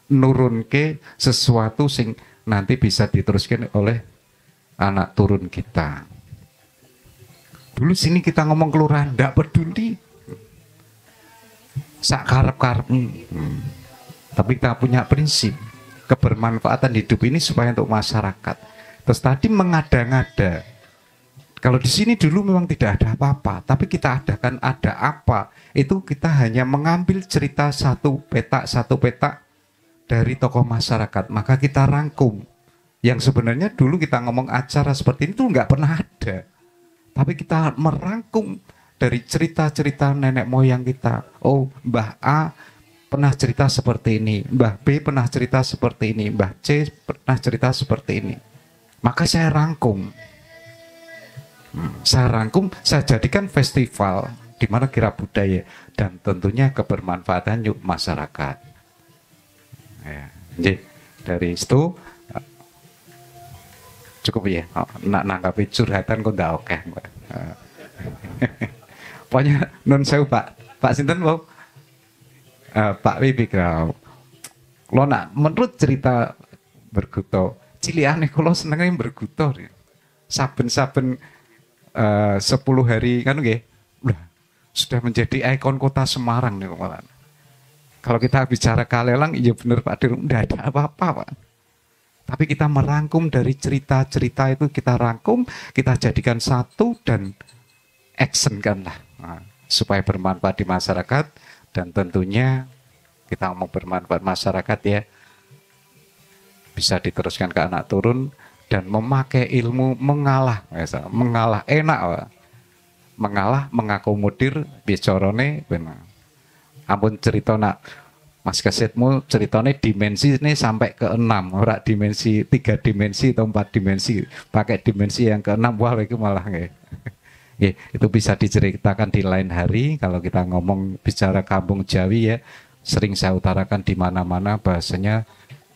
nurunke sesuatu sing nanti bisa diteruskan oleh anak turun kita. Dulu sini kita ngomong kelurahan, ndak peduli sak karep-karep. Tapi kita punya prinsip kebermanfaatan hidup ini supaya untuk masyarakat. Terus tadi mengada-ngada. Kalau di sini dulu memang tidak ada apa-apa, tapi kita adakan ada apa. Itu kita hanya mengambil cerita satu petak dari tokoh masyarakat. Maka kita rangkum. Yang sebenarnya dulu kita ngomong acara seperti ini tuh nggak pernah ada. Tapi kita merangkum dari cerita-cerita nenek moyang kita. Oh, Mbah A pernah cerita seperti ini, Mbah B pernah cerita seperti ini, Mbah C pernah cerita seperti ini. Maka saya rangkum. Saya jadikan festival di mana kira budaya dan tentunya kebermanfaatan yuk masyarakat. Ya, jadi dari itu cukup ya. Nak nanggapi curhatan kok ndak oke. Pokoknya non sewu Pak Sinten mau Pak Wibi kau. Lo nak menurut cerita berguto, ciliane kalau senengnya berguto. Saben-saben 10 hari kan nggih. Sudah menjadi ikon kota Semarang nih malah. Kalau kita bicara Kalelang, iya bener Pak Dir, enggak ada apa-apa Pak. Tapi kita merangkum dari cerita-cerita itu, kita rangkum, kita jadikan satu dan actionkanlah. Nah, supaya bermanfaat di masyarakat dan tentunya kita mau bermanfaat masyarakat ya bisa diteruskan ke anak turun dan memakai ilmu mengalah, mengalah enak Pak. Mengalah mengakomodir bicarane benar. Ampun cerita nak Mas Kesetmu ceritanya dimensi ini sampai ke 6, ora dimensi 3 dimensi atau 4 dimensi, pakai dimensi yang ke 6, wah itu malah nggak. Ya, itu bisa diceritakan di lain hari. Kalau kita ngomong bicara kampung Jawi ya, sering saya utarakan di mana-mana bahasanya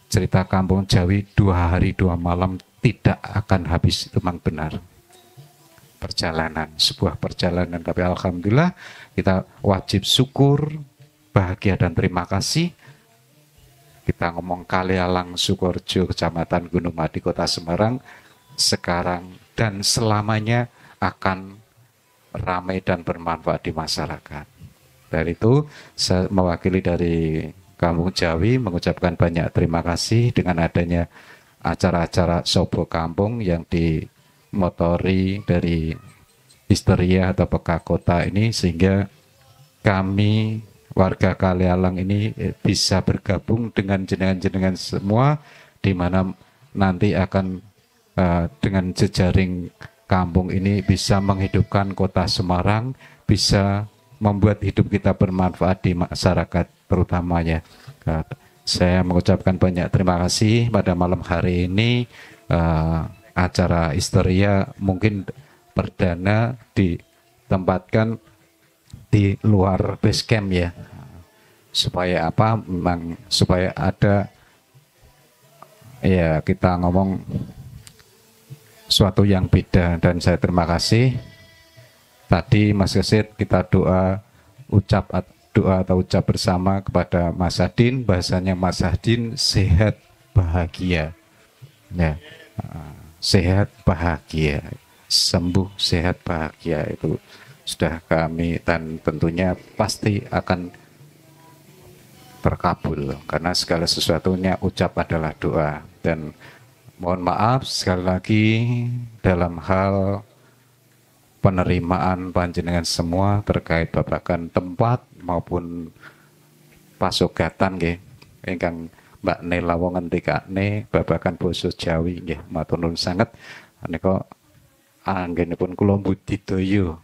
cerita kampung Jawi 2 hari 2 malam tidak akan habis, itu memang benar. Perjalanan, sebuah perjalanan, tapi alhamdulillah kita wajib syukur, bahagia dan terima kasih. Kita ngomong Kalialang, Sukorejo, Kecamatan Gunung Madi, Kota Semarang, sekarang dan selamanya akan ramai dan bermanfaat di masyarakat. Dari itu saya mewakili dari Kampung Jawi mengucapkan banyak terima kasih dengan adanya acara-acara Sobo Kampung yang dimotori dari Histeria atau Peka Kota ini, sehingga kami warga Kalialang ini bisa bergabung dengan jenengan-jenengan semua, di mana nanti akan dengan jejaring kampung ini bisa menghidupkan kota Semarang, bisa membuat hidup kita bermanfaat di masyarakat terutamanya. Saya mengucapkan banyak terima kasih pada malam hari ini. Acara Histeria mungkin perdana ditempatkan di luar base camp ya. Supaya apa? Memang supaya ada, ya kita ngomong suatu yang beda. Dan saya terima kasih tadi Mas Kesit, kita ucap bersama kepada Mas Hadin, bahasanya Mas Hadin sehat bahagia ya, sehat bahagia, sembuh sehat bahagia, itu sudah kami, dan tentunya pasti akan terkabul karena segala sesuatunya ucap adalah doa. Dan mohon maaf sekali lagi dalam hal penerimaan panjenengan semua terkait babakan tempat maupun pasogatan nggih ingkang Mbak Nela wong ngendikane babakan basa Jawi nggih, matur nuwun sanget. Menika anggenipun kula budidaya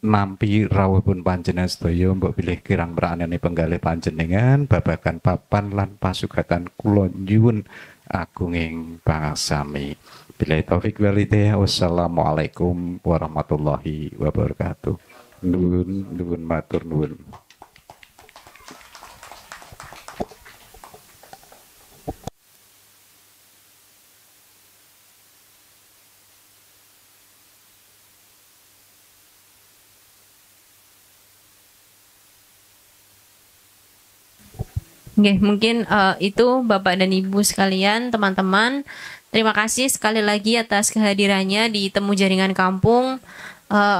nampi rawuhipun panjenengan sedaya, mbok bilih kirang pranane penggalih panjenengan babagan papan lan pasugatan kula nyuwun agunging pangasami. Billahi taufik wal hidayah. Wassalamualaikum warahmatullahi wabarakatuh. Nuwun matur nuwun. Oke, mungkin itu Bapak dan Ibu sekalian, teman-teman. Terima kasih sekali lagi atas kehadirannya di Temu Jaringan Kampung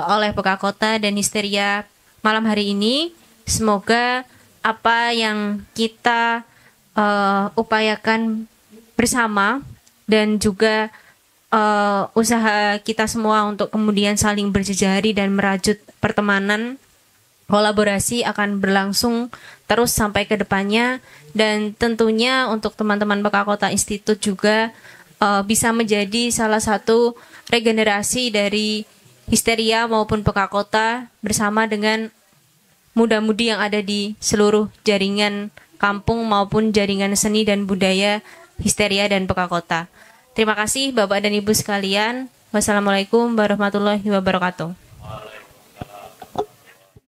oleh Peka Kota dan Histeria malam hari ini. Semoga apa yang kita upayakan bersama dan juga usaha kita semua untuk kemudian saling berjejari dan merajut pertemanan, kolaborasi akan berlangsung terus sampai ke depannya. Dan tentunya untuk teman-teman Peka Kota Institut juga bisa menjadi salah satu regenerasi dari Histeria maupun Peka Kota bersama dengan muda-mudi yang ada di seluruh jaringan kampung maupun jaringan seni dan budaya Histeria dan Peka Kota. Terima kasih Bapak dan Ibu sekalian. Wassalamualaikum warahmatullahi wabarakatuh.